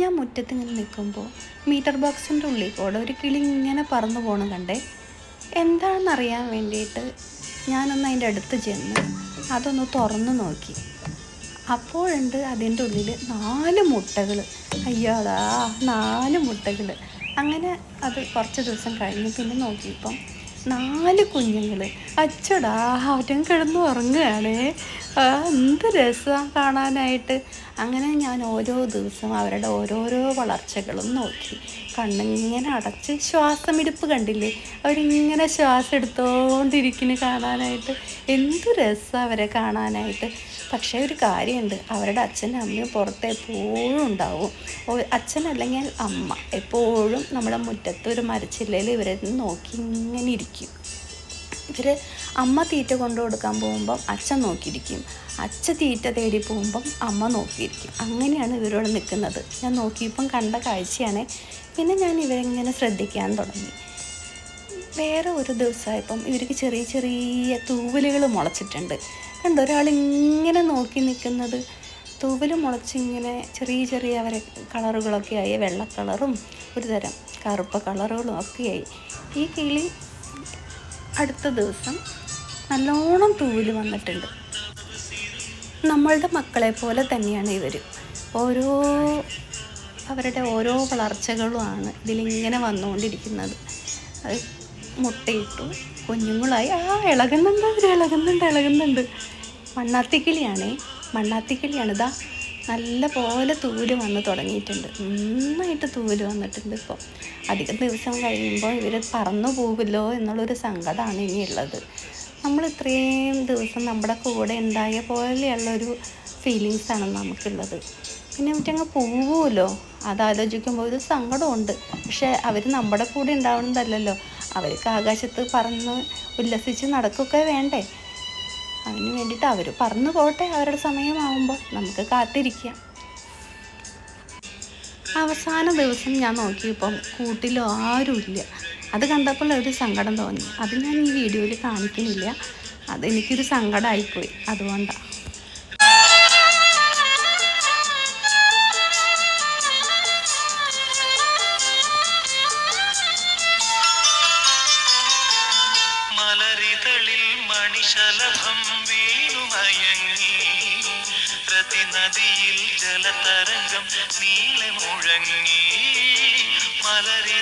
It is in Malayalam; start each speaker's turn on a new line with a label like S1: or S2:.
S1: ഞാൻ മുറ്റത്ത് ഇങ്ങനെ നിൽക്കുമ്പോൾ മീറ്റർ ബോക്സിൻ്റെ ഉള്ളിൽ കൂടെ ഒരു കിളി ഇങ്ങനെ പറന്നു പോകണം കണ്ടേ. എന്താണെന്നറിയാൻ വേണ്ടിയിട്ട് ഞാനൊന്ന് അതിൻ്റെ അടുത്ത് ചെന്ന് അതൊന്ന് തുറന്നു നോക്കി. അപ്പോഴുണ്ട് അതിൻ്റെ ഉള്ളിൽ 4 മുട്ടകൾ. അയ്യോടാ, 4 മുട്ടകൾ. അങ്ങനെ അത് കുറച്ച് ദിവസം കഴിഞ്ഞ് പിന്നെ നോക്കിയപ്പം 4 കുഞ്ഞുങ്ങൾ. അച്ചടാ, അവരും കിടന്ന് ഉറങ്ങുകയാണ്. എന്ത് രസമാണ് കാണാനായിട്ട്. അങ്ങനെ ഞാൻ ഓരോ ദിവസം അവരുടെ ഓരോരോ വളർച്ചകളും നോക്കി. കണ്ണിങ്ങനെ അടച്ച് ശ്വാസമെടുപ്പ് കണ്ടില്ലേ, അവരിങ്ങനെ ശ്വാസം എടുത്തോണ്ടിരിക്കുന്നു കാണാനായിട്ട്. എന്ത് രസമാണ് അവരെ കാണാനായിട്ട്. പക്ഷേ ഒരു കാര്യമുണ്ട്, അവരുടെ അച്ഛനും അമ്മയും പുറത്ത് എപ്പോഴും ഉണ്ടാവും. അച്ഛനല്ലെങ്കിൽ അമ്മ എപ്പോഴും നമ്മുടെ മുറ്റത്ത് ഒരു മരച്ചില്ലയിൽ ഇവരെ നോക്കി ഇങ്ങനെ ഇരിക്കും. ഇവർ അമ്മ തീറ്റ കൊണ്ടു കൊടുക്കാൻ പോകുമ്പം അച്ഛൻ നോക്കിയിരിക്കും, അച്ഛൻ തീറ്റ തേടി പോകുമ്പം അമ്മ നോക്കിയിരിക്കും. അങ്ങനെയാണ് ഇവരോട് നിൽക്കുന്നത്. ഞാൻ നോക്കിയപ്പം കണ്ട കാഴ്ചയാണ്. പിന്നെ ഞാൻ ഇവരെങ്ങനെ ശ്രദ്ധിക്കാൻ തുടങ്ങി. വേറെ ഒരു ദിവസമായപ്പം ഇവർക്ക് ചെറിയ ചെറിയ തൂവലുകൾ മുളച്ചിട്ടുണ്ട്. കണ്ടോ, ഒരാളിങ്ങനെ നോക്കി നിൽക്കുന്നത്. തൂവൽ മുളച്ചിങ്ങനെ ചെറിയ ചെറിയ അവരെ കളറുകളൊക്കെ ആയി, വെള്ള കളറും ഒരു തരം കറുപ്പ കളറുകളും ഒക്കെയായി. ഈ കിളി അടുത്ത ദിവസം നല്ലോണം തൂവൽ വന്നിട്ടുണ്ട്. നമ്മളുടെ മക്കളെ പോലെ തന്നെയാണ് ഇവർ. അവരുടെ ഓരോ വളർച്ചകളുമാണ് ഇതിലിങ്ങനെ വന്നുകൊണ്ടിരിക്കുന്നത്. അത് മുട്ടയിട്ടു, കുഞ്ഞുങ്ങളായി. ഇളകുന്നുണ്ട്. മണ്ണാത്തിക്കിളിയാണിതാ. നല്ല പോലെ തൂവൽ വന്ന് തുടങ്ങിയിട്ടുണ്ട്. നന്നായിട്ട് തൂവൽ വന്നിട്ടുണ്ട്. ഇപ്പോൾ അധികം ദിവസം കഴിയുമ്പോൾ ഇവർ പറന്നു പോകുമല്ലോ എന്നുള്ളൊരു സങ്കടമാണ് ഇനിയുള്ളത്. നമ്മൾ ഇത്രയും ദിവസം നമ്മുടെ കൂടെ ഉണ്ടായ പോലെയുള്ളൊരു ഫീലിങ്സാണ് നമുക്കുള്ളത്. പിന്നെ മറ്റങ്ങ് പോവുമല്ലോ, അതാലോചിക്കുമ്പോൾ ഒരു സങ്കടമുണ്ട്. പക്ഷേ അവർ നമ്മുടെ കൂടെ ഉണ്ടാവുന്നതല്ലല്ലോ. അവർക്ക് ആകാശത്ത് പറന്ന് ഉല്ലസിച്ച് നടക്കുകയൊക്കെ വേണ്ടേ. അതിന് വേണ്ടിയിട്ട് അവർ പറന്നു പോട്ടെ. അവരുടെ സമയമാകുമ്പോൾ നമുക്ക് കാത്തിരിക്കാം. അവസാന ദിവസം ഞാൻ നോക്കിയപ്പം കൂട്ടിൽ ആരുമില്ല. അത് കണ്ടപ്പോൾ ഒരു സങ്കടം തോന്നി. അത് ഞാൻ ഈ വീഡിയോയിൽ കാണിക്കുന്നില്ല. അതെനിക്കൊരു സങ്കടമായിപ്പോയി, അതുകൊണ്ടാണ്.
S2: മലരിതളിൽ മണിശലഭം വീണുമയങ്ങി, പ്രതിനദിയിൽ ജലതരംഗം നീളെ മുഴങ്ങി. മലരി